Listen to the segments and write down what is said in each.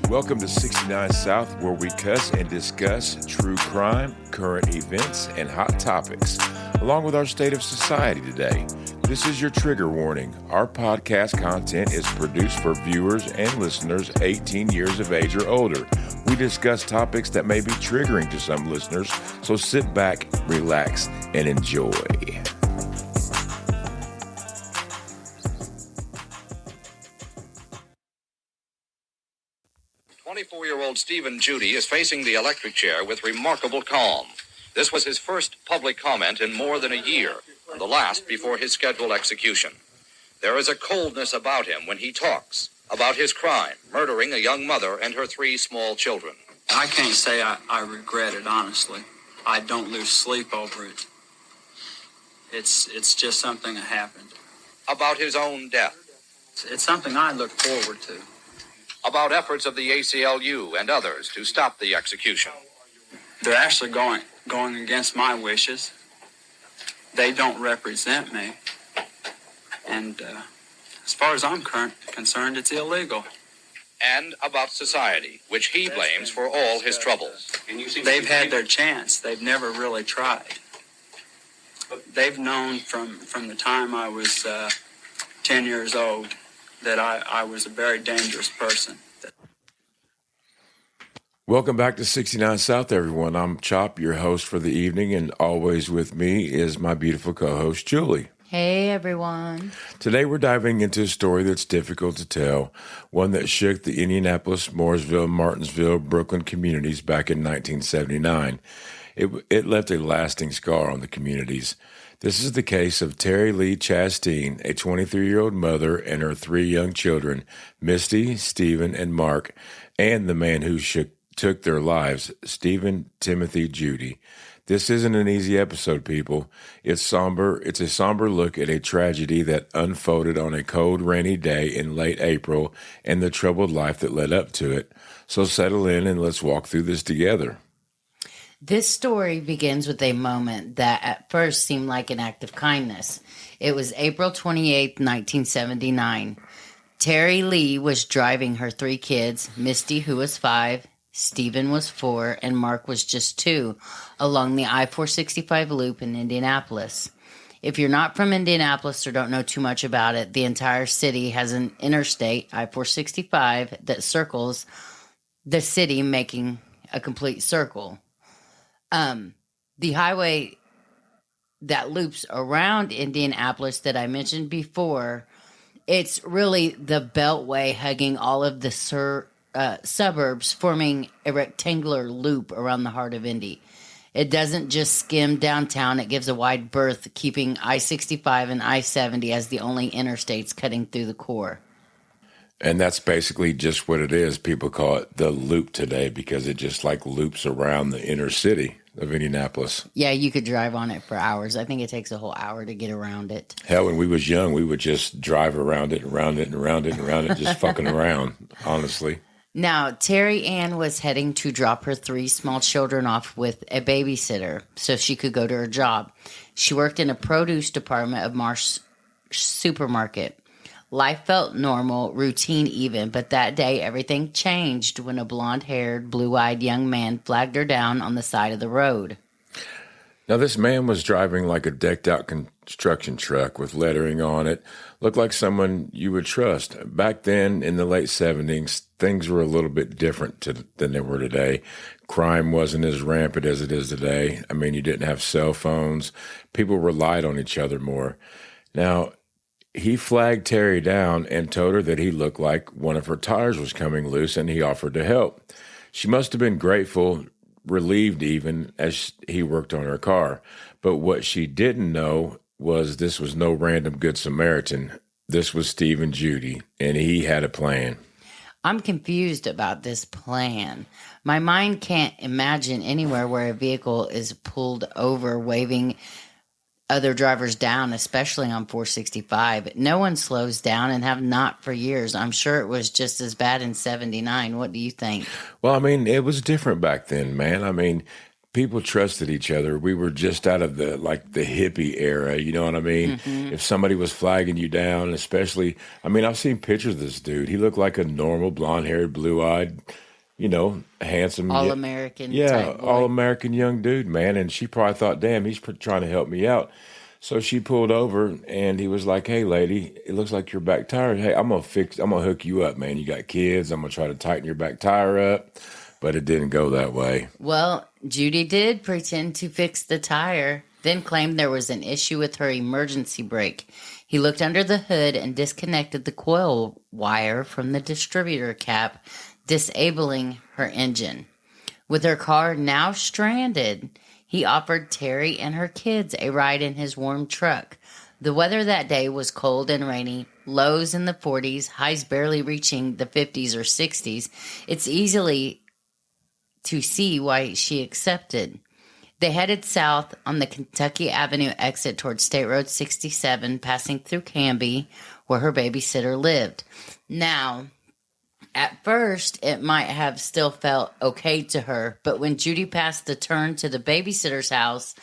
Welcome to 69 South, where we cuss and discuss true crime, current events, and hot topics, along with our state of society today. This is your trigger warning. Our podcast content is produced for viewers and listeners 18 years of age or older. We discuss topics that may be triggering to some listeners, so sit back, relax, and enjoy. 24-year-old Stephen Judy is facing the electric chair with remarkable calm. This was his first public comment in more than a year, and the last before his scheduled execution. There is a coldness about him when he talks about his crime, murdering a young mother and her 3 small children. I can't say I regret it, honestly. I don't lose sleep over it. It's just something that happened. About his own death. It's something I look forward to. About efforts of the ACLU and others to stop the execution. They're actually going against my wishes. They don't represent me. And as far as I'm concerned, it's illegal. And about society, which he blames for all his troubles. They've had their chance. They've never really tried. They've known from the time I was 10 years old that I was a very dangerous person. Welcome back to 69 South, everyone. I'm Chop, your host for the evening, and always with me is my beautiful co-host, Julie. Hey, everyone. Today we're diving into a story that's difficult to tell, one that shook the Indianapolis, Moorseville, Martinsville, Brooklyn communities back in 1979. It left a lasting scar on the communities. This is the case of Terry Lee Chasteen, a 23-year-old mother and her 3 young children, Misty, Stephen, and Mark, and the man who took their lives, Stephen Timothy Judy. This isn't an easy episode, people. It's somber. It's a somber look at a tragedy that unfolded on a cold, rainy day in late April and the troubled life that led up to it. So settle in and let's walk through this together. This story begins with a moment that at first seemed like an act of kindness. It was April 28, 1979. Terry Lee was driving her 3 kids, Misty, who was 5, Stephen was 4, and Mark was just 2, along the I-465 loop in Indianapolis. If you're not from Indianapolis or don't know too much about it, the entire city has an interstate, I-465, that circles the city, making a complete circle. The highway that loops around Indianapolis that I mentioned before, it's really the beltway hugging all of the suburbs, forming a rectangular loop around the heart of Indy. It doesn't just skim downtown, it gives a wide berth, keeping I-65 and I-70 as the only interstates cutting through the core. And that's basically just what it is. People call it the loop today because it just like loops around the inner city of Indianapolis. Yeah, you could drive on it for hours. I think it takes a whole hour to get around it. Hell, when we was young, we would just drive around it, just fucking around, honestly. Now, Terry Ann was heading to drop her 3 small children off with a babysitter so she could go to her job. She worked in a produce department of Marsh Supermarket. Life felt normal, routine even, but that day everything changed when a blonde-haired, blue-eyed young man flagged her down on the side of the road. Now, this man was driving like a decked-out construction truck with lettering on it. Looked like someone you would trust. Back then, in the late 70s, things were a little bit different than they were today. Crime wasn't as rampant as it is today. I mean, you didn't have cell phones. People relied on each other more. Now, he flagged Terry down and told her that he looked like one of her tires was coming loose, and he offered to help. She must have been grateful, relieved even, as he worked on her car. But what she didn't know was this was no random Good Samaritan. This was Stephen Judy, and he had a plan. I'm confused about this plan. My mind can't imagine anywhere where a vehicle is pulled over, waving other drivers down, especially on 465. No one slows down and have not for years. I'm sure it was just as bad in 79. What do you think? Well, I mean, it was different back then, man. I mean, people trusted each other. We were just out of the hippie era, you know what I mean? If somebody was flagging you down, especially, I mean, I've seen pictures of this dude. He looked like a normal blonde-haired, blue-eyed, handsome, All American yeah, type all boy. American young dude, man. And she probably thought, damn, he's trying to help me out. So she pulled over, and he was like, "Hey, lady, it looks like your back tire. Hey, I'm gonna hook you up, man. You got kids. I'm gonna try to tighten your back tire up." But it didn't go that way. Well, Judy did pretend to fix the tire, then claimed there was an issue with her emergency brake. He looked under the hood and disconnected the coil wire from the distributor cap, disabling her engine. With her car now stranded, he offered Terry and her kids a ride in his warm truck. The weather that day was cold and rainy, lows in the 40s, highs barely reaching the 50s or 60s. It's easily to see why she accepted. They headed south on the Kentucky Avenue exit towards State Road 67, passing through Canby, where her babysitter lived. Now, at first, it might have still felt okay to her, but when Judy passed the turn to the babysitter's house,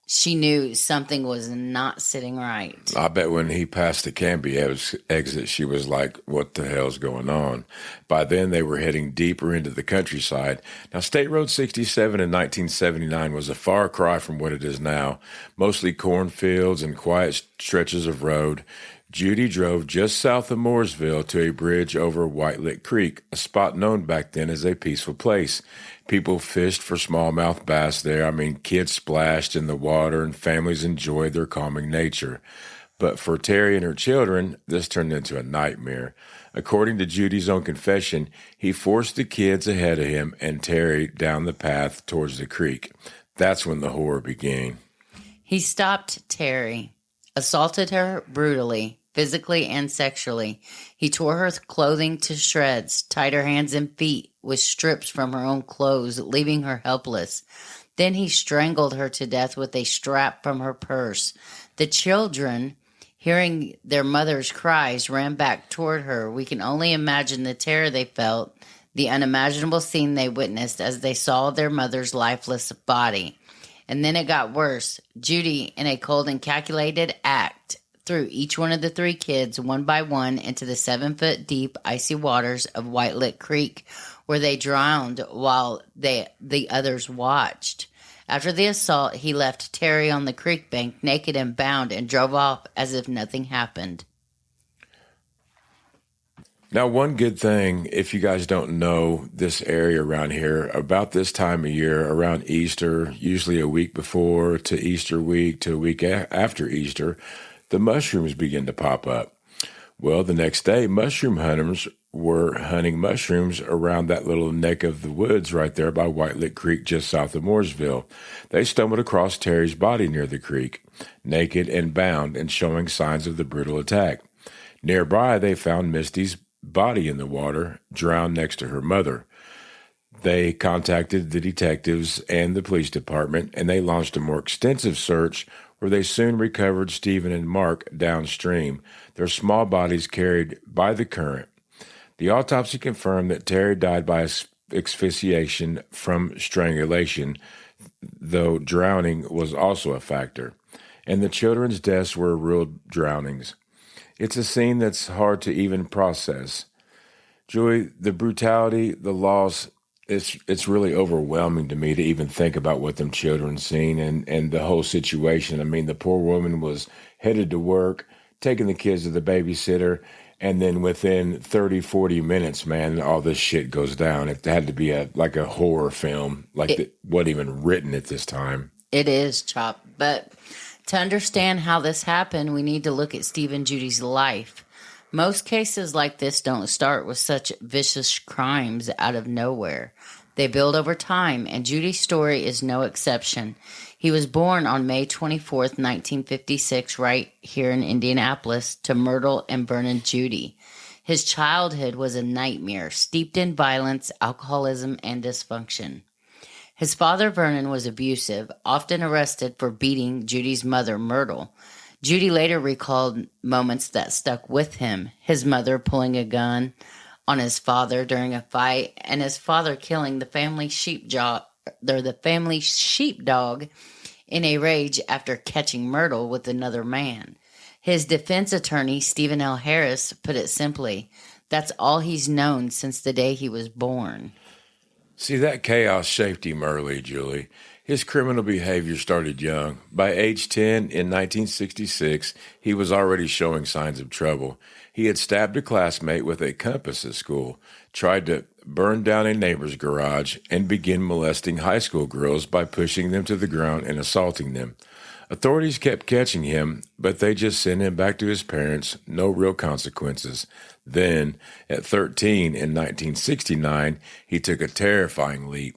she knew something was not sitting right. I bet when he passed the Canby exit, she was like, what the hell's going on? By then, they were heading deeper into the countryside. Now, State Road 67 in 1979 was a far cry from what it is now, mostly cornfields and quiet stretches of road. Judy drove just south of Moorseville to a bridge over White Lick Creek, a spot known back then as a peaceful place. People fished for smallmouth bass there. I mean, kids splashed in the water and families enjoyed their calming nature. But for Terry and her children, this turned into a nightmare. According to Judy's own confession, he forced the kids ahead of him and Terry down the path towards the creek. That's when the horror began. He stopped Terry, assaulted her brutally, physically and sexually. He tore her clothing to shreds, tied her hands and feet with strips from her own clothes, leaving her helpless. Then he strangled her to death with a strap from her purse. The children, hearing their mother's cries, ran back toward her. We can only imagine the terror they felt, the unimaginable scene they witnessed as they saw their mother's lifeless body. And then it got worse. Judy, in a cold and calculated act, threw each one of the three kids one by one into the 7-foot deep icy waters of White Lick Creek, where they drowned while the others watched. After the assault, he left Terry on the creek bank naked and bound and drove off as if nothing happened. Now, one good thing, if you guys don't know this area around here, about this time of year, around Easter, usually a week before to Easter week to a week after Easter, the mushrooms begin to pop up. Well, the next day, mushroom hunters were hunting mushrooms around that little neck of the woods right there by White Lick Creek just south of Mooresville. They stumbled across Terry's body near the creek, naked and bound and showing signs of the brutal attack. Nearby, they found Misty's body in the water, drowned next to her mother. They contacted the detectives and the police department, and they launched a more extensive search where they soon recovered Stephen and Mark downstream, their small bodies carried by the current. The autopsy confirmed that Terry died by asphyxiation from strangulation, though drowning was also a factor, and the children's deaths were real drownings. It's a scene that's hard to even process. Joey, the brutality, the loss, it's really overwhelming to me to even think about what them children seen and the whole situation. I mean, the poor woman was headed to work, taking the kids to the babysitter, and then within 30, 40 minutes, man, all this shit goes down. It had to be like a horror film, wasn't even written at this time. It is, Chop. But to understand how this happened, we need to look at Steve and Judy's life. Most cases like this don't start with such vicious crimes out of nowhere. They build over time, and Judy's story is no exception. He was born on May 24th, 1956, right here in Indianapolis, to Myrtle and Vernon Judy. His childhood was a nightmare, steeped in violence, alcoholism, and dysfunction. His father, Vernon, was abusive, often arrested for beating Judy's mother, Myrtle. Judy later recalled moments that stuck with him, his mother pulling a gun on his father during a fight, and his father killing the family sheep the family sheepdog in a rage after catching Myrtle with another man. His defense attorney, Stephen L. Harris, put it simply, that's all he's known since the day he was born. See, that chaos shaped him early, Julie. His criminal behavior started young. By age 10 in 1966, he was already showing signs of trouble. He had stabbed a classmate with a compass at school, tried to burn down a neighbor's garage, and began molesting high school girls by pushing them to the ground and assaulting them. Authorities kept catching him, but they just sent him back to his parents, no real consequences. Then, at 13 in 1969, he took a terrifying leap.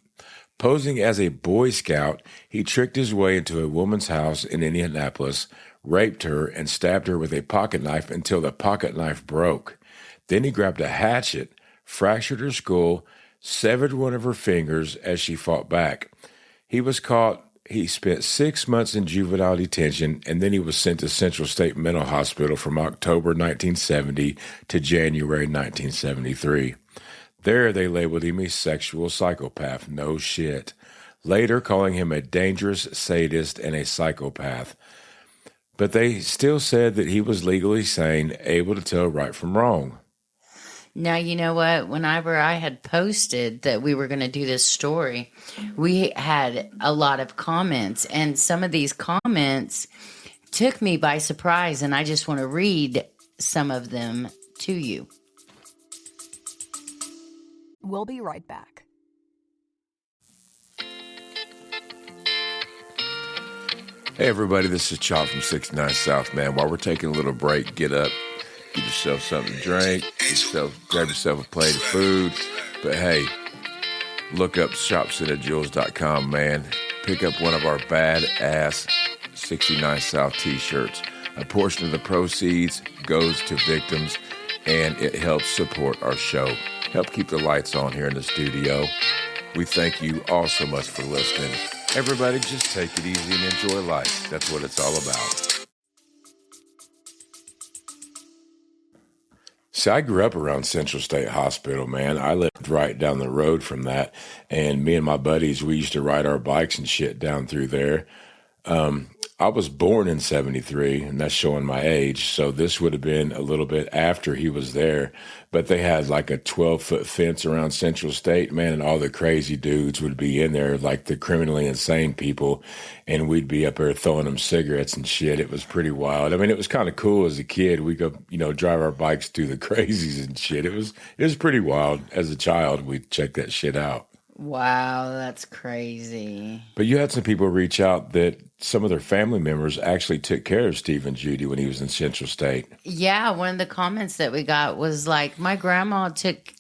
Posing as a Boy Scout, he tricked his way into a woman's house in Indianapolis, raped her, and stabbed her with a pocket knife until the pocket knife broke. Then he grabbed a hatchet, fractured her skull, severed one of her fingers as she fought back. He was caught. He spent 6 months in juvenile detention, and then he was sent to Central State Mental Hospital from October 1970 to January 1973. There, they labeled him a sexual psychopath. No shit. Later, calling him a dangerous sadist and a psychopath. But they still said that he was legally sane, able to tell right from wrong. Now, you know what? Whenever I had posted that we were going to do this story, we had a lot of comments, and some of these comments took me by surprise, and I just want to read some of them to you. We'll be right back. Hey, everybody, this is Chop from 69 South, man. While we're taking a little break, get up, get yourself something to drink, grab yourself a plate of food. But hey, look up shopcitadjules.com, man. Pick up one of our badass 69 South t-shirts. A portion of the proceeds goes to victims, and it helps support our show. Help keep the lights on here in the studio. We thank you all so much for listening. Everybody, just take it easy and enjoy life. That's what it's all about. See, I grew up around Central State Hospital, man. I lived right down the road from that. And me and my buddies, we used to ride our bikes and shit down through there. I was born in 73, and that's showing my age. So this would have been a little bit after he was there. But they had like a 12-foot fence around Central State, man, and all the crazy dudes would be in there, like the criminally insane people, and we'd be up there throwing them cigarettes and shit. It was pretty wild. I mean, it was kind of cool as a kid. We go, drive our bikes through the crazies and shit. It was pretty wild. As a child, we'd check that shit out. Wow, that's crazy. But you had some people reach out that some of their family members actually took care of Steve and Judy when he was in Central State. Yeah, one of the comments that we got was like, my grandma took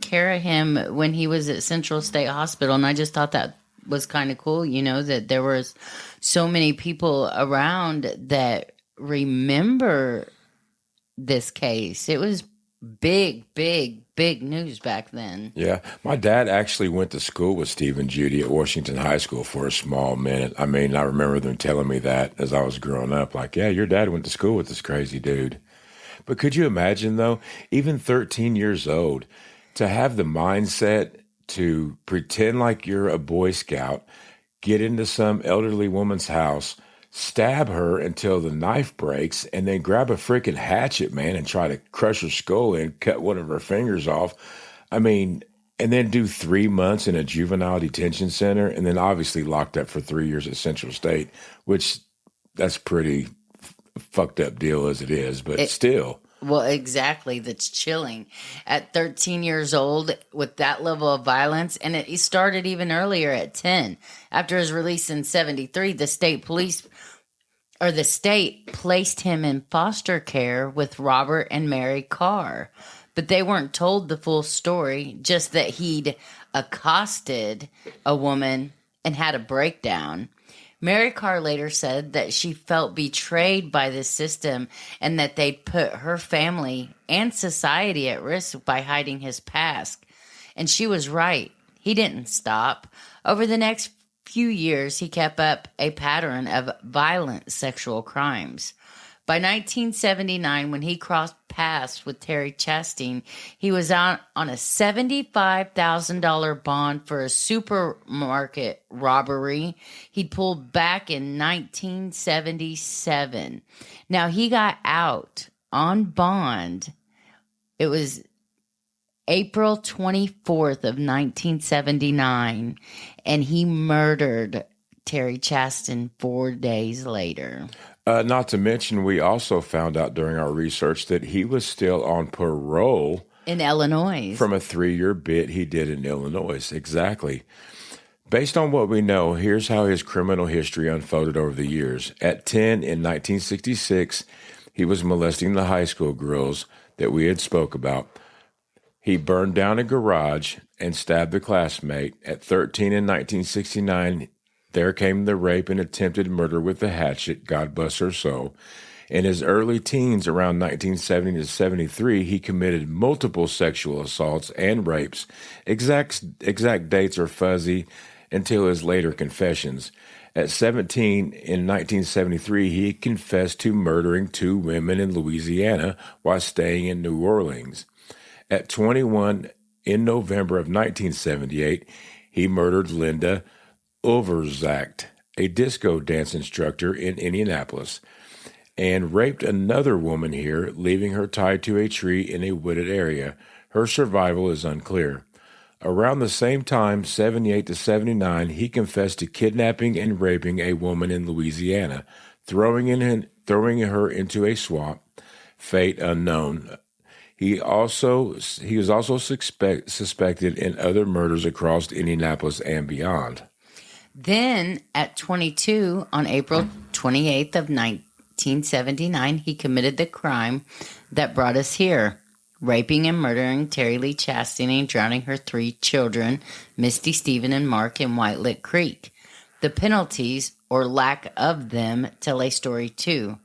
care of him when he was at Central State Hospital. And I just thought that was kind of cool, that there was so many people around that remember this case. It was big news back then. Yeah. My dad actually went to school with Steve and Judy at Washington High School for a small minute. I mean, I remember them telling me that as I was growing up, like, yeah, your dad went to school with this crazy dude. But could you imagine, though, even 13 years old, to have the mindset to pretend like you're a Boy Scout, get into some elderly woman's house, stab her until the knife breaks, and then grab a freaking hatchet, man, and try to crush her skull and cut one of her fingers off. I mean, and then do 3 months in a juvenile detention center, and then obviously locked up for 3 years at Central State, which that's pretty fucked up deal as it is, but still. Well, exactly. That's chilling. At 13 years old, with that level of violence, and it started even earlier at 10. After his release in 73, the state placed him in foster care with Robert and Mary Carr. But they weren't told the full story, just that he'd accosted a woman and had a breakdown. Mary Carr later said that she felt betrayed by the system and that they'd put her family and society at risk by hiding his past. And she was right. He didn't stop. Over the next few years, he kept up a pattern of violent sexual crimes. By 1979, when he crossed paths with Terry Chastain, he was out on a $75,000 bond for a supermarket robbery he'd pulled back in 1977. Now, he got out on bond. It was April 24th of 1979, and he murdered Terry Chastain 4 days later. Not to mention, we also found out during our research that he was still on parole In Illinois. from a 3-year bit he did in Illinois. Exactly. Based on what we know, here's how his criminal history unfolded over the years. At 10 in 1966, he was molesting the high school girls that we had spoke about. He burned down a garage and stabbed a classmate. At 13 in 1969, there came the rape and attempted murder with a hatchet, God bless her soul. In his early teens, around 1970 to 73, he committed multiple sexual assaults and rapes. Exact dates are fuzzy until his later confessions. At 17, in 1973, he confessed to murdering 2 women in Louisiana while staying in New Orleans. At 21, in November of 1978, he murdered Linda Overzacht, a disco dance instructor in Indianapolis, and raped another woman here, leaving her tied to a tree in a wooded area. Her survival is unclear. Around the same time, 78 to 79, he confessed to kidnapping and raping a woman in Louisiana, throwing her into a swamp, fate unknown. He was also suspected in other murders across Indianapolis and beyond. Then, at 22, on April 28th of 1979, he committed the crime that brought us here, raping and murdering Terry Lee Chastain and drowning her 3 children, Misty, Stephen, and Mark, in White Lick Creek. The penalties, or lack of them, tell a story too.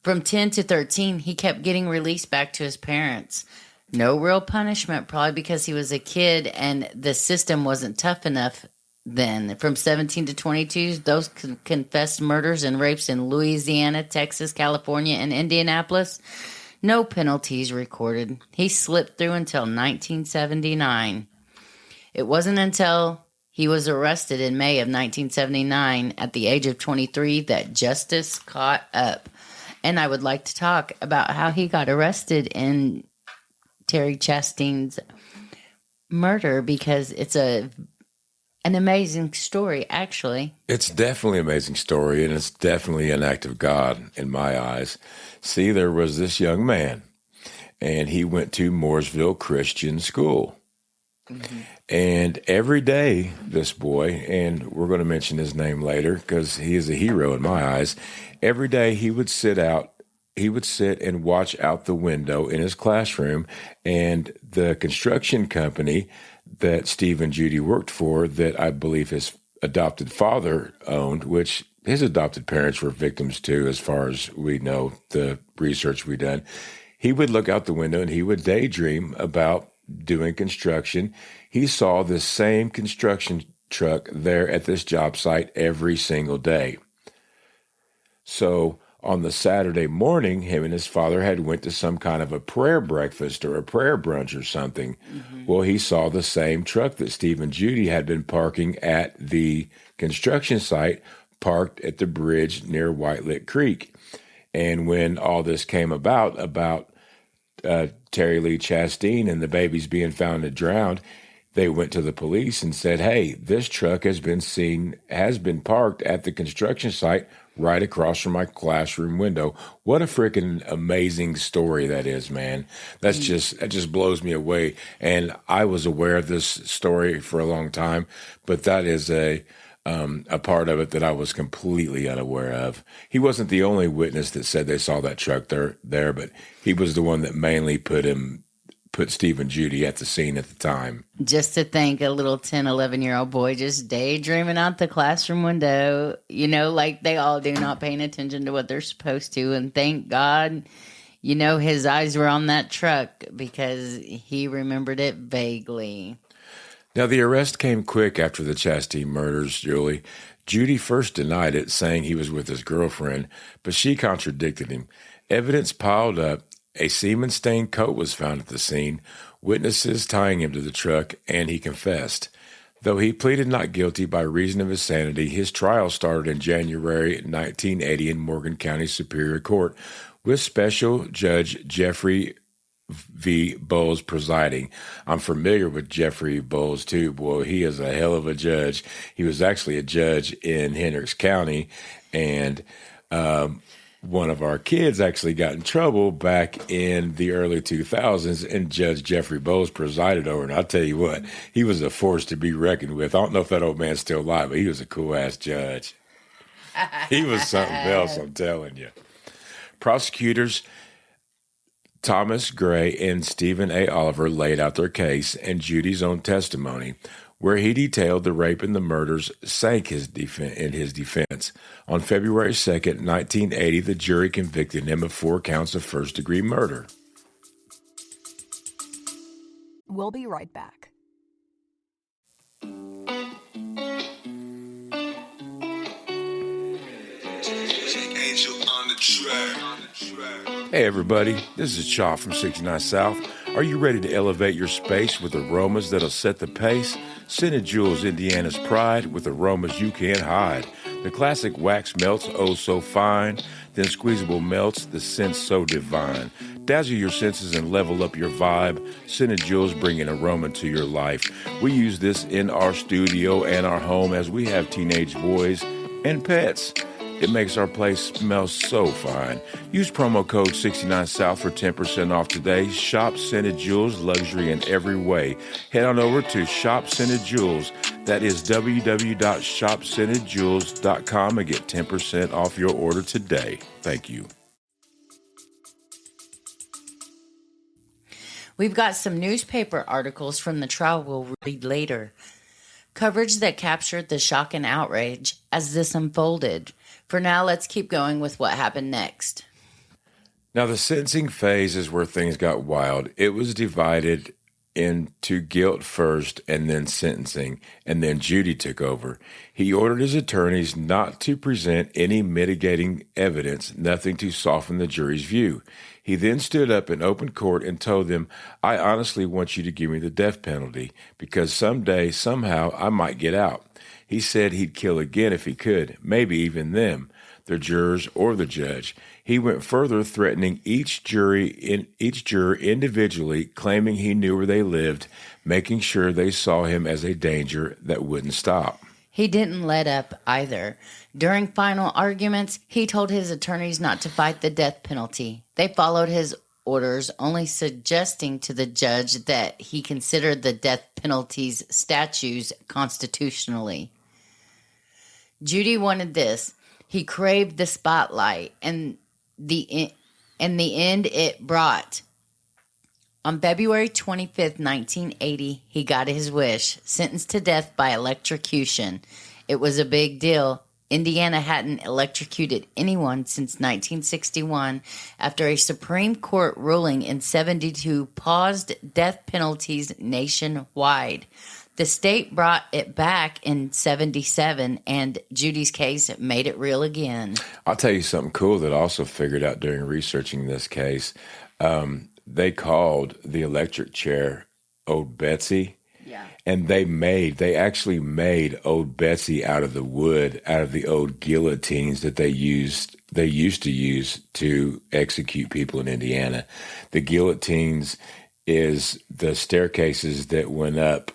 From 10 to 13, he kept getting released back to his parents. No real punishment, probably because he was a kid and the system wasn't tough enough then. From 17 to 22, those confessed murders and rapes in Louisiana, Texas, California, and Indianapolis. No penalties recorded. He slipped through until 1979. It wasn't until he was arrested in May of 1979 at the age of 23 that justice caught up. And I would like to talk about how he got arrested in Terry Chastain's murder, because it's an amazing story, actually. It's definitely an amazing story, and it's definitely an act of God in my eyes. See, there was this young man, and he went to Moorseville Christian School. Mm-hmm. And every day, this boy, and we're going to mention his name later because he is a hero in my eyes, every day he would sit and watch out the window in his classroom, and the construction company that Steve and Judy worked for, that I believe his adopted father owned, which his adopted parents were victims too, as far as we know, the research we done. He would look out the window and he would daydream about doing construction. He saw this same construction truck there at this job site every single day. So on the Saturday morning, him and his father had went to some kind of a prayer breakfast or a prayer brunch or something. Mm-hmm. Well, he saw the same truck that Steve and Judy had been parking at the construction site, parked at the bridge near White Lick Creek. And when all this came about Terry Lee Chastain and the babies being found and drowned, they went to the police and said, hey, this truck has been parked at the construction site right across from my classroom window. What a freaking amazing story that is, man. That just blows me away. And I was aware of this story for a long time, but that is a part of it that I was completely unaware of. He wasn't the only witness that said they saw that truck there, but he was the one that mainly put Steve and Judy at the scene at the time. Just to think, a little 10, 11-year-old boy just daydreaming out the classroom window, like they all do, not paying attention to what they're supposed to. And thank God, his eyes were on that truck because he remembered it vaguely. Now, the arrest came quick after the Chastity murders, Julie. Judy first denied it, saying he was with his girlfriend, but she contradicted him. Evidence piled up. A semen-stained coat was found at the scene, witnesses tying him to the truck, and he confessed. Though he pleaded not guilty by reason of his sanity, his trial started in January 1980 in Morgan County Superior Court, with Special Judge Jeffrey V. Bowles presiding. I'm familiar with Jeffrey Bowles, too. Boy, he is a hell of a judge. He was actually a judge in Hendricks County, and one of our kids actually got in trouble back in the early 2000s, and Judge Jeffrey Bowles presided over. And I'll tell you what, he was a force to be reckoned with. I don't know if that old man's still alive, but he was a cool-ass judge. He was something else, I'm telling you. Prosecutors Thomas Gray and Stephen A. Oliver laid out their case, and Judy's own testimony, where he detailed the rape and the murders, sank in his defense. On February 2nd, 1980, the jury convicted him of 4 counts of first-degree murder. We'll be right back. Hey everybody, this is Chaw from 69 South. Are you ready to elevate your space with aromas that'll set the pace? Scented Jewels, Indiana's pride, with aromas you can't hide. The classic wax melts, oh so fine, then squeezable melts, the scent so divine. Dazzle your senses and level up your vibe. Scented Jewels bring an aroma to your life. We use this in our studio and our home as we have teenage boys and pets. It makes our place smell so fine. Use promo code 69South for 10% off today. Shop Scented Jewels, luxury in every way. Head on over to Shop Scented Jewels. That is www.shopscentedjewels.com and get 10% off your order today. Thank you. We've got some newspaper articles from the trial we'll read later. Coverage that captured the shock and outrage as this unfolded. For now, let's keep going with what happened next. Now, the sentencing phase is where things got wild. It was divided into guilt first and then sentencing, and then Judy took over. He ordered his attorneys not to present any mitigating evidence, nothing to soften the jury's view. He then stood up in open court and told them, I honestly want you to give me the death penalty because someday, somehow, I might get out. He said he'd kill again if he could, maybe even them, the jurors or the judge. He went further, threatening each juror individually, claiming he knew where they lived, making sure they saw him as a danger that wouldn't stop. He didn't let up either. During final arguments, he told his attorneys not to fight the death penalty. They followed his orders, only suggesting to the judge that he considered the death penalty's statutes constitutionally. Judy wanted this. He craved the spotlight, and the end it brought. On February 25th, 1980, he got his wish, sentenced to death by electrocution. It was a big deal. Indiana hadn't electrocuted anyone since 1961 after a Supreme Court ruling in 72 paused death penalties nationwide. The state brought it back in 77, and Judy's case made it real again. I'll tell you something cool that I also figured out during researching this case. They called the electric chair Old Betsy. Yeah. And they actually made Old Betsy out of the wood, out of the old guillotines that they used to use to execute people in Indiana. The guillotines is the staircases that went up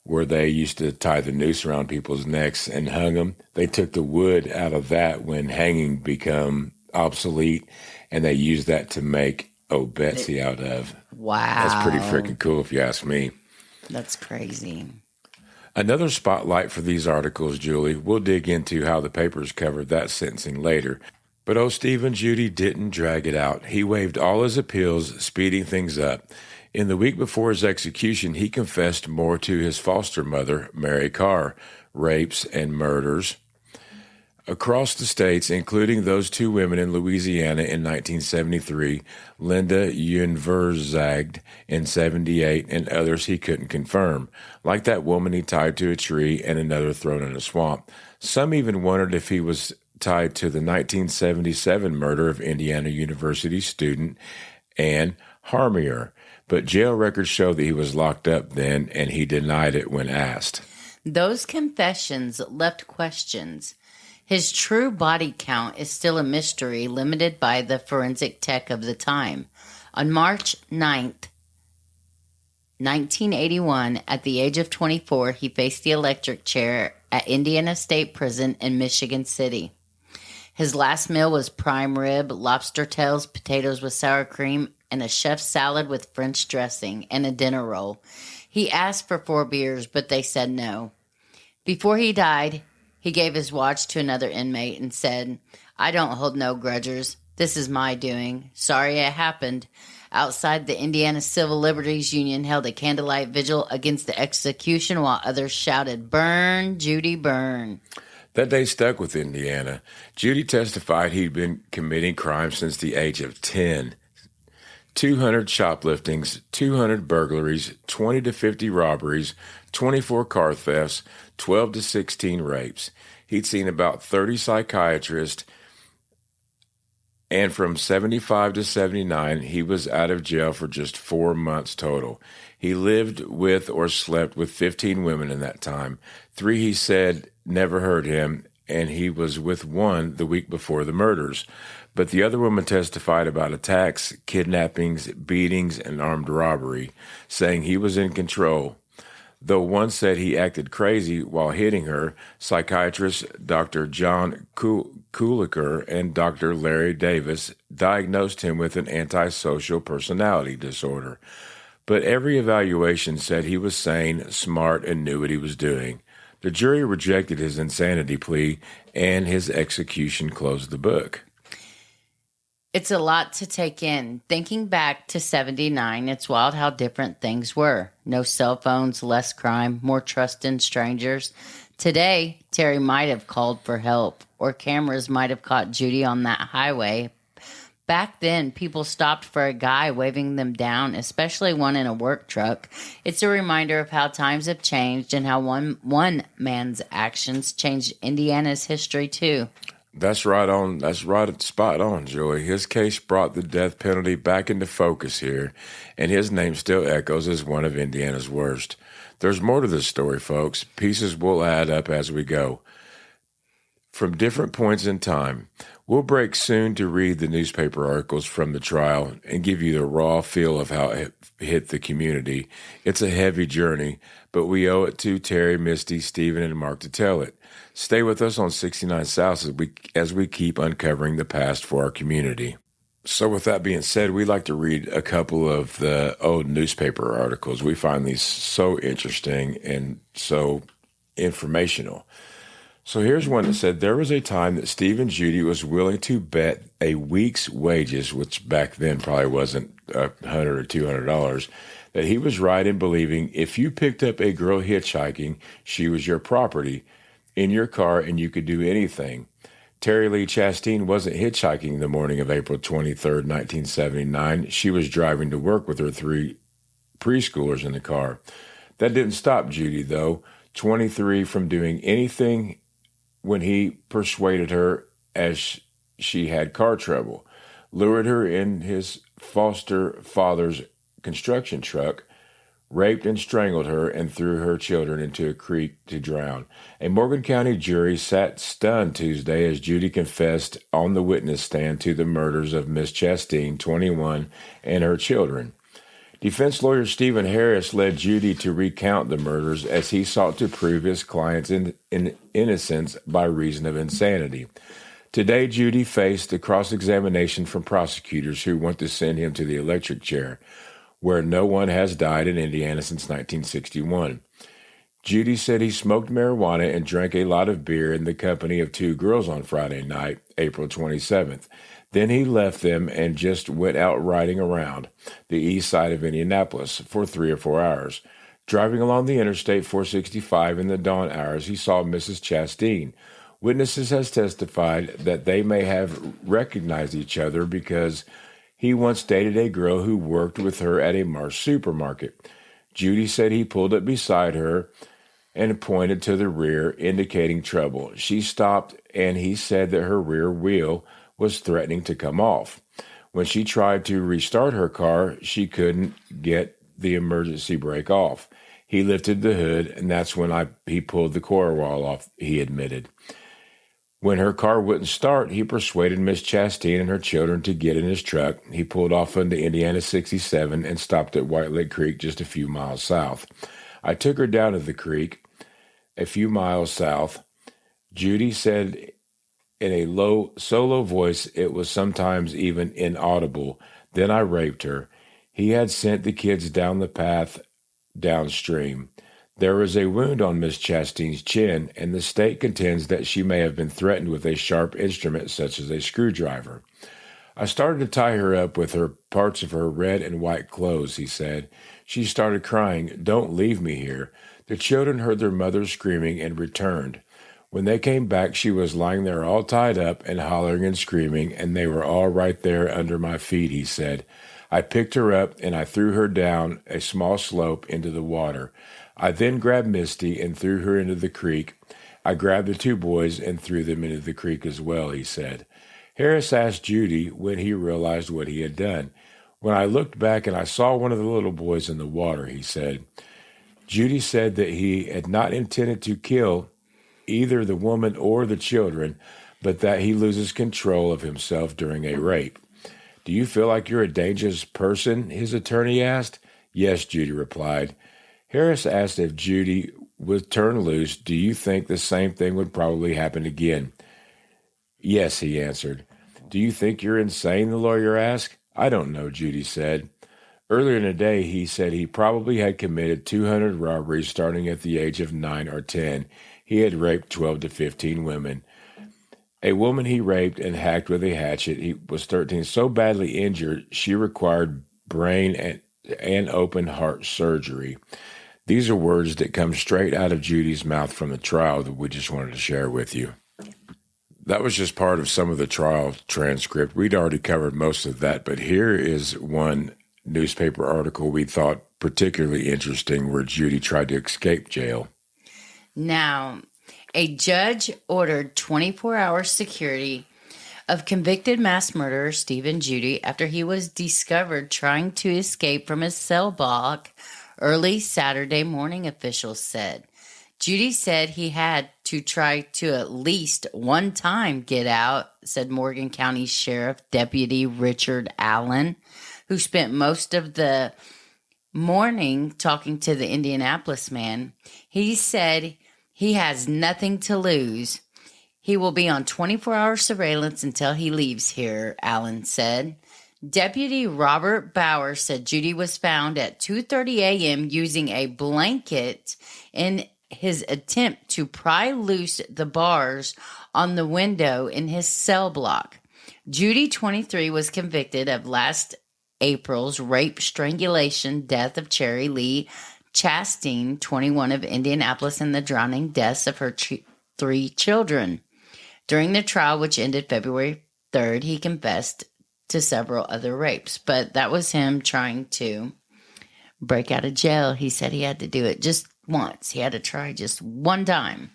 where they used to tie the noose around people's necks and hung them. They took the wood out of that when hanging become obsolete, and they used that to make Old Betsy out of. Wow. That's pretty freaking cool if you ask me. That's crazy. Another spotlight for these articles, Julie. We'll dig into how the papers covered that sentencing later. But Stephen Judy didn't drag it out. He waived all his appeals, speeding things up. In the week before his execution, he confessed more to his foster mother, Mary Carr, rapes and murders. Across the states, including those two women in Louisiana in 1973, Linda Unverzagd in 78, and others he couldn't confirm, like that woman he tied to a tree and another thrown in a swamp. Some even wondered if he was tied to the 1977 murder of Indiana University student Ann Harmier, but jail records show that he was locked up then, and he denied it when asked. Those confessions left questions. His true body count is still a mystery, limited by the forensic tech of the time. On March 9th, 1981, at the age of 24, he faced the electric chair at Indiana State Prison in Michigan City. His last meal was prime rib, lobster tails, potatoes with sour cream, and a chef's salad with French dressing, and a dinner roll. He asked for 4 beers, but they said no. Before he died, he gave his watch to another inmate and said, "I don't hold no grudges. This is my doing. Sorry it happened." Outside, the Indiana Civil Liberties Union held a candlelight vigil against the execution while others shouted, "Burn, Judy, burn." That day stuck with Indiana. Judy testified he'd been committing crimes since the age of 10. 200 shopliftings, 200 burglaries, 20 to 50 robberies, 24 car thefts, 12 to 16 rapes. He'd seen about 30 psychiatrists, and from 75 to 79, he was out of jail for just 4 months total. He lived with or slept with 15 women in that time. 3, he said, never heard him, and he was with 1 the week before the murders. But the other woman testified about attacks, kidnappings, beatings, and armed robbery, saying he was in control. Though one said he acted crazy while hitting her, psychiatrists Dr. John Kuliker and Dr. Larry Davis diagnosed him with an antisocial personality disorder. But every evaluation said he was sane, smart, and knew what he was doing. The jury rejected his insanity plea, and his execution closed the book. It's a lot to take in. Thinking back to 79, it's wild how different things were. No cell phones, less crime, more trust in strangers. Today, Terry might have called for help, or cameras might have caught Judy on that highway. Back then, people stopped for a guy waving them down, especially one in a work truck. It's a reminder of how times have changed and how one man's actions changed Indiana's history too. That's right on. That's right, spot on, Joey. His case brought the death penalty back into focus here, and his name still echoes as one of Indiana's worst. There's more to this story, folks. Pieces will add up as we go. From different points in time, we'll break soon to read the newspaper articles from the trial and give you the raw feel of how it hit the community. It's a heavy journey, but we owe it to Terry, Misty, Stephen, and Mark to tell it. Stay with us on 69 South as we keep uncovering the past for our community. So with that being said, we like to read a couple of the old newspaper articles. We find these so interesting and so informational. So here's one that said, there was a time that Steve and Judy was willing to bet a week's wages, which back then probably wasn't $100 or $200, that he was right in believing if you picked up a girl hitchhiking, she was your property in your car and you could do anything. Terry Lee Chastain wasn't hitchhiking the morning of April 23rd, 1979. She was driving to work with her 3 preschoolers in the car. That didn't stop Judy, though, 23, from doing anything when he persuaded her as she had car trouble, lured her in his foster father's construction truck, raped and strangled her, and threw her children into a creek to drown. A Morgan County jury sat stunned Tuesday as Judy confessed on the witness stand to the murders of Miss Chastain, 21, and her children. Defense lawyer Stephen Harris led Judy to recount the murders as he sought to prove his client's innocence by reason of insanity. Today, Judy faced a cross-examination from prosecutors who want to send him to the electric chair, where no one has died in Indiana since 1961. Judy said he smoked marijuana and drank a lot of beer in the company of 2 girls on Friday night, April 27th. Then he left them and just went out riding around the east side of Indianapolis for 3 or 4 hours. Driving along the Interstate 465 in the dawn hours, he saw Mrs. Chastain. Witnesses has testified that they may have recognized each other because he once dated a girl who worked with her at a Marsh supermarket. Judy said he pulled up beside her and pointed to the rear, indicating trouble. She stopped, and he said that her rear wheel was threatening to come off. When she tried to restart her car, she couldn't get the emergency brake off. He lifted the hood, and that's when he pulled the core wall off, he admitted. When her car wouldn't start, he persuaded Miss Chastain and her children to get in his truck. He pulled off onto Indiana 67 and stopped at White Lake Creek just a few miles south. I took her down to the creek, a few miles south. Judy said in a low, solo voice, it was sometimes even inaudible. Then I raped her. He had sent the kids down the path downstream. There was a wound on Miss Chastain's chin, and the state contends that she may have been threatened with a sharp instrument such as a screwdriver. I started to tie her up with parts of her red and white clothes, he said. She started crying, "Don't leave me here." The children heard their mother screaming and returned. When they came back, she was lying there all tied up and hollering and screaming, and they were all right there under my feet, he said. I picked her up and I threw her down a small slope into the water. I then grabbed Misty and threw her into the creek. I grabbed the two boys and threw them into the creek as well, he said. Harris asked Judy when he realized what he had done. When I looked back and I saw one of the little boys in the water, he said. Judy said that he had not intended to kill either the woman or the children, but that he loses control of himself during a rape. Do you feel like you're a dangerous person? His attorney asked. Yes, Judy replied. Harris asked if Judy would turn loose. Do you think the same thing would probably happen again? Yes, he answered. Do you think you're insane? The lawyer asked. I don't know, Judy said. Earlier in the day, he said he probably had committed 200 robberies starting at the age of 9 or 10. He had raped 12 to 15 women. A woman he raped and hacked with a hatchet. He was 13, so badly injured, she required brain and open heart surgery. These are words that come straight out of Judy's mouth from the trial that we just wanted to share with you. That was just part of some of the trial transcript. We'd already covered most of that, but here is one newspaper article we thought particularly interesting where Judy tried to escape jail. Now, a judge ordered 24-hour security of convicted mass murderer Stephen Judy after he was discovered trying to escape from his cell block early Saturday morning, officials said. Judy said he had to try to at least one time get out, said Morgan County Sheriff Deputy Richard Allen, who spent most of the morning talking to the Indianapolis man. He said he has nothing to lose. He will be on 24-hour surveillance until he leaves here, Allen said. Deputy Robert Bauer said Judy was found at 2:30 a.m. using a blanket in his attempt to pry loose the bars on the window in his cell block. Judy, 23, was convicted of last April's rape, strangulation, death of Cherry Lee Chastain, 21, of Indianapolis, and the drowning deaths of her 3 children. During the trial, which ended February 3rd, he confessed to several other rapes, but that was him trying to break out of jail. He said he had to do it just once. He had to try just one time.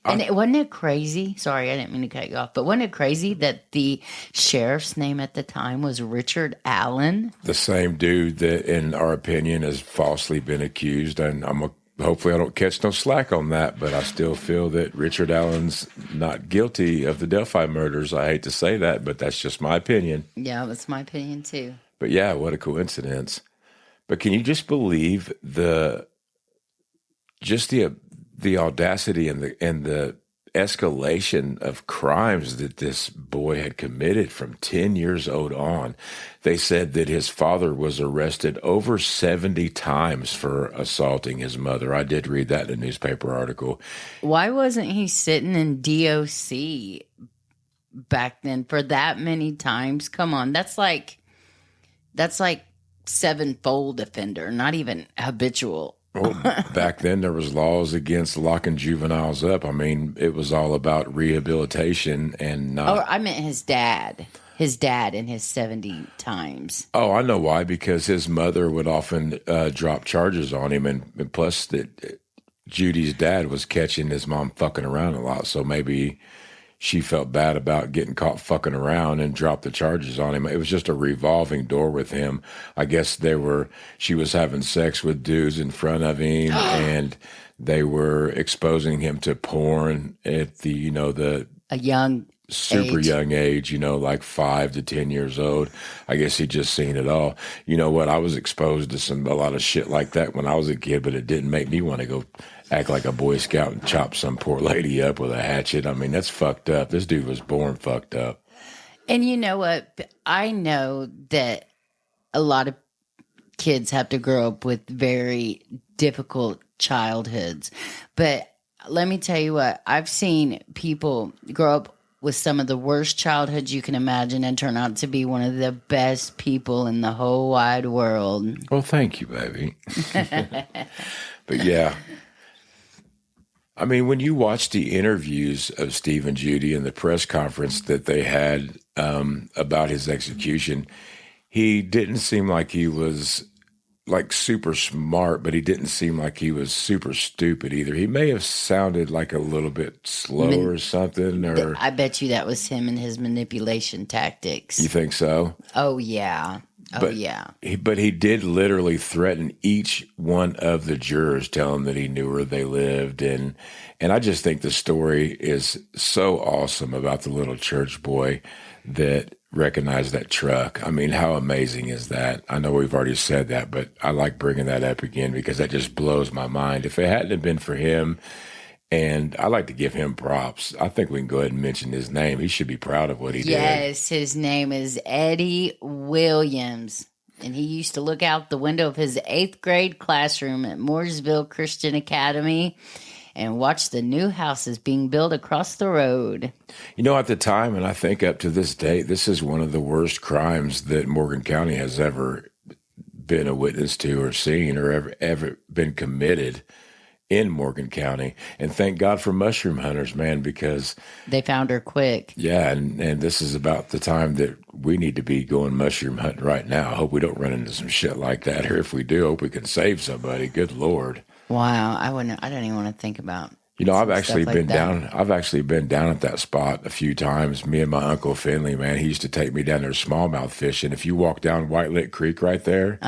And wasn't it crazy? Sorry, I didn't mean to cut you off, but wasn't it crazy that the sheriff's name at the time was Richard Allen? The same dude that, in our opinion, has falsely been accused. And hopefully I don't catch no slack on that, but I still feel that Richard Allen's not guilty of the Delphi murders. I hate to say that, but that's just my opinion. Yeah, that's my opinion too. But yeah, what a coincidence. But can you just believe the audacity and the escalation of crimes that this boy had committed from 10 years old on? They said that his father was arrested over 70 times for assaulting his mother. I did read that in a newspaper article. Why wasn't he sitting in DOC back then for that many times? Come on, that's like 7-fold offender, not even habitual Well, back then there was laws against locking juveniles up. I mean, it was all about rehabilitation and not. Oh, I meant his dad. His dad in his 70 times. Oh, I know why. Because his mother would often drop charges on him, and plus that Judy's dad was catching his mom fucking around a lot. So maybe she felt bad about getting caught fucking around and dropped the charges on him. It was just a revolving door with him. I guess she was having sex with dudes in front of him and they were exposing him to porn at the A young super age. young age, like 5 to 10 years old. I guess he'd just seen it all. You know what? I was exposed to a lot of shit like that when I was a kid, but it didn't make me want to go act like a Boy Scout and chop some poor lady up with a hatchet. I mean, that's fucked up. This dude was born fucked up. And you know what? I know that a lot of kids have to grow up with very difficult childhoods. But let me tell you what, I've seen people grow up with some of the worst childhoods you can imagine and turn out to be one of the best people in the whole wide world. Well, thank you, baby. But yeah. I mean, when you watch the interviews of Steve and Judy and the press conference that they had about his execution, he didn't seem like he was like super smart, but he didn't seem like he was super stupid either. He may have sounded like a little bit slow or something. Or I bet you that was him and his manipulation tactics. You think so? Oh, yeah. Yeah. But he did literally threaten each one of the jurors, tell them that he knew where they lived. And I just think the story is so awesome about the little church boy that recognized that truck. I mean, how amazing is that? I know we've already said that, but I like bringing that up again because that just blows my mind. If it hadn't have been for him, and I like to give him props. I think we can go ahead and mention his name. He should be proud of what he did. Yes, his name is Eddie Williams. And he used to look out the window of his 8th grade classroom at Moorseville Christian Academy and watch the new houses being built across the road. At the time, and I think up to this day, this is one of the worst crimes that Morgan County has ever been a witness to or seen or ever been committed in Morgan County. And thank God for mushroom hunters, man, because they found her quick. Yeah, and this is about the time that we need to be going mushroom hunting right now. I hope we don't run into some shit like that, or if we do, I hope we can save somebody. Good Lord. Wow, I don't even want to think about. I've actually been down. I've actually been down at that spot a few times. Me and my Uncle Finley, man, he used to take me down there smallmouth fishing. If you walk down White Lick Creek right there,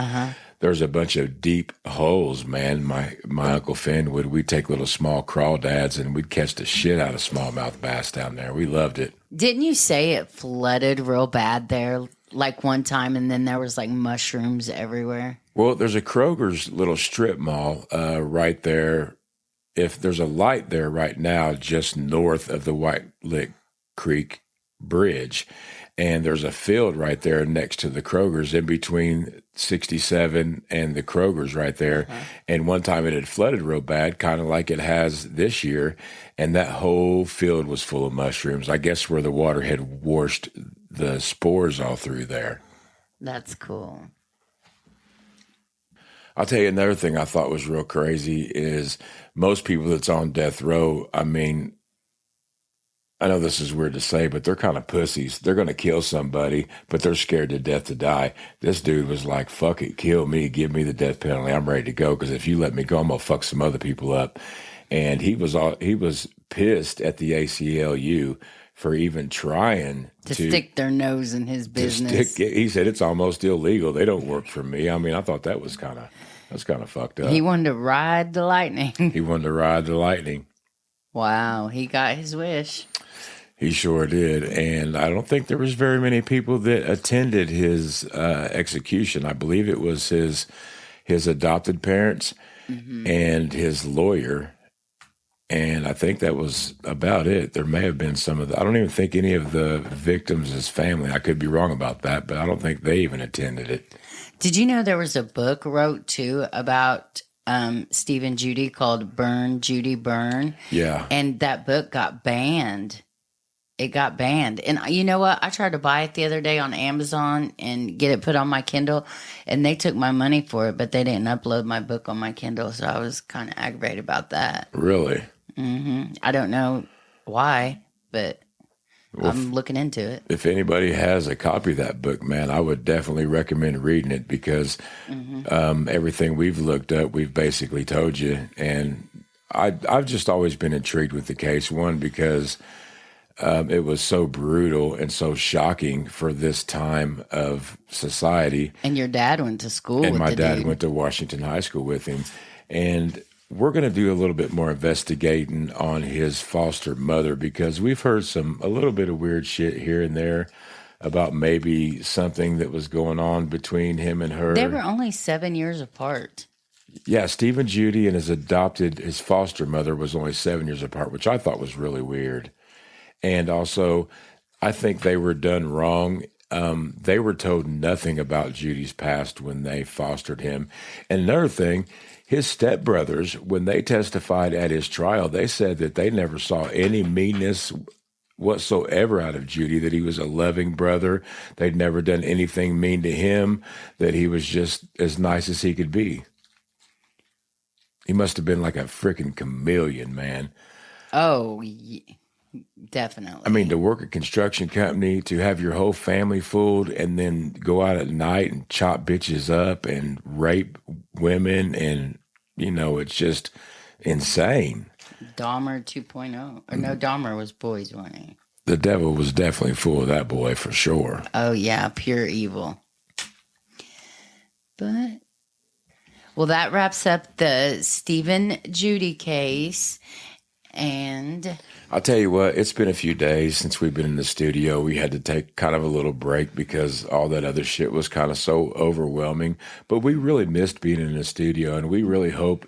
there's a bunch of deep holes, man. My Uncle Finn we'd take little small crawdads and we'd catch the shit out of smallmouth bass down there. We loved it. Didn't you say it flooded real bad there, like one time, and then there was like mushrooms everywhere? Well, there's a Kroger's little strip mall right there. If there's a light there right now, just north of the White Lick Creek Bridge, and there's a field right there next to the Kroger's in between 67 and the Kroger's right there. And one time it had flooded real bad, kind of like it has this year. And that whole field was full of mushrooms. I guess where the water had washed the spores all through there. That's cool. I'll tell you another thing I thought was real crazy is most people that's on death row, I mean, I know this is weird to say, but they're kind of pussies. They're going to kill somebody, but they're scared to death to die. This dude was like, fuck it, kill me, give me the death penalty. I'm ready to go because if you let me go, I'm going to fuck some other people up. And he was pissed at the ACLU for even trying to stick their nose in his business. He said it's almost illegal. They don't work for me. I mean, I thought that was kind of fucked up. He wanted to ride the lightning. He wanted to ride the lightning. Wow, he got his wish. He sure did. And I don't think there was very many people that attended his execution. I believe it was his adopted parents and his lawyer. And I think that was about it. There may have been some of I don't even think any of the victims' family. I could be wrong about that, but I don't think they even attended it. Did you know there was a book wrote, too, about Steve and Judy called Burn, Judy, Burn? Yeah. And that book got banned. it got banned. And you know what? I tried to buy it the other day on Amazon and get it put on my Kindle, and they took my money for it, but they didn't upload my book on my Kindle, so I was kind of aggravated about that. Really? I don't know why, but I'm looking into it. If anybody has a copy of that book, man, I would definitely recommend reading it because everything we've looked up, we've basically told you. And I've just always been intrigued with the case, one, because it was so brutal and so shocking for this time of society. And your dad went to school And with my the dad dude. went to Washington High School with him. And we're going to do a little bit more investigating on his foster mother because we've heard a little bit of weird shit here and there about maybe something that was going on between him and her. They were only 7 years apart. Yeah, Stephen Judy and his foster mother was only 7 years apart, which I thought was really weird. And also, I think they were done wrong. They were told nothing about Judy's past when they fostered him. And another thing, his stepbrothers, when they testified at his trial, they said that they never saw any meanness whatsoever out of Judy, that he was a loving brother. They'd never done anything mean to him, that he was just as nice as he could be. He must have been like a freaking chameleon, man. Oh, definitely. I mean, to work a construction company, to have your whole family fooled, and then go out at night and chop bitches up and rape women, and, it's just insane. Dahmer 2.0. Or no, Dahmer was boys, wasn't he? The devil was definitely full of that boy, for sure. Oh, yeah, pure evil. But, well, that wraps up the Stephen Judy case. And I'll tell you what, it's been a few days since we've been in the studio. We had to take kind of a little break because all that other shit was kind of so overwhelming. But we really missed being in the studio, and we really hope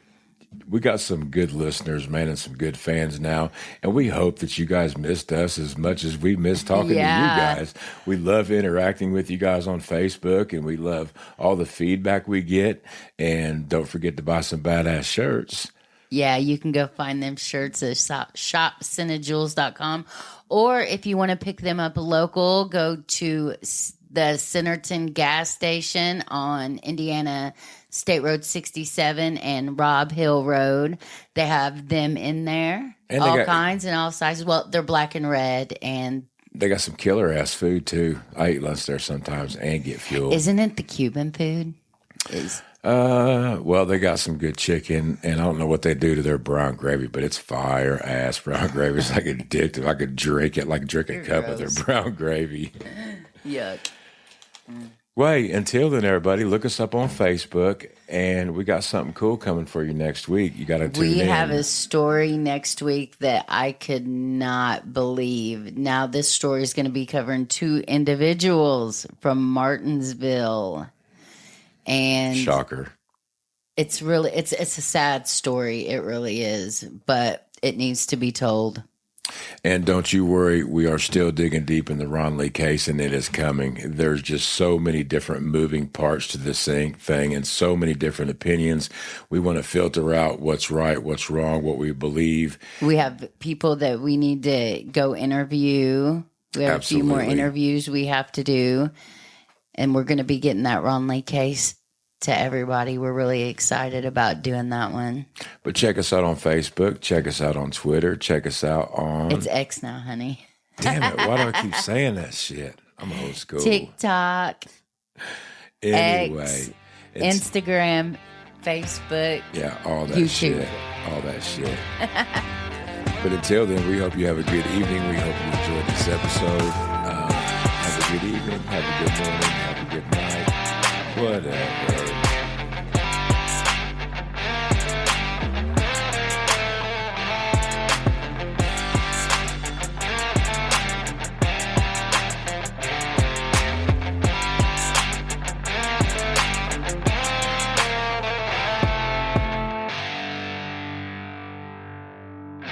we got some good listeners, man, and some good fans now. And we hope that you guys missed us as much as we missed talking to you guys. We love interacting with you guys on Facebook, and we love all the feedback we get. And don't forget to buy some badass shirts. yeah, you can go find them shirts at shopcentajewels.com. Or if you want to pick them up local, go to the Centerton gas station on Indiana State Road 67 and Robb Hill Road. They have them in there, And all kinds and all sizes. Well, they're black and red, and they got some killer ass food too. I eat lunch there sometimes and get fuel. isn't it the Cuban food? Well, they got some good chicken, and I don't know what they do to their brown gravy, but it's fire ass brown gravy. It's like addictive. I could drink it, like drink a cup of their brown gravy. Yuck. Wait, until then, everybody, look us up on Facebook, and we got something cool coming for you next week. You got to tune in. We have a story next week that I could not believe. Now, this story is going to be covering two individuals from Martinsville. And Shocker. it's a sad story. It really is, but it needs to be told. And don't you worry, we are still digging deep in the Ron Lee case, and it is coming. There's just so many different moving parts to this thing and so many different opinions. We want to filter out what's right, what's wrong, what we believe. We have people that we need to go interview. We have a few more interviews we have to do, and we're going to be getting that Ron Lee case to everybody. We're really excited about doing that one. But check us out on Facebook. Check us out on Twitter. Check us out on... It's X now, honey. Damn it. Why do I keep saying that shit? I'm old school. TikTok. Anyway. X, Instagram, Facebook. Yeah, all that YouTube. shit. All that shit. But until then, we hope you have a good evening. We hope you enjoyed this episode. Have a good evening. Have a good morning. Have a good night. Whatever.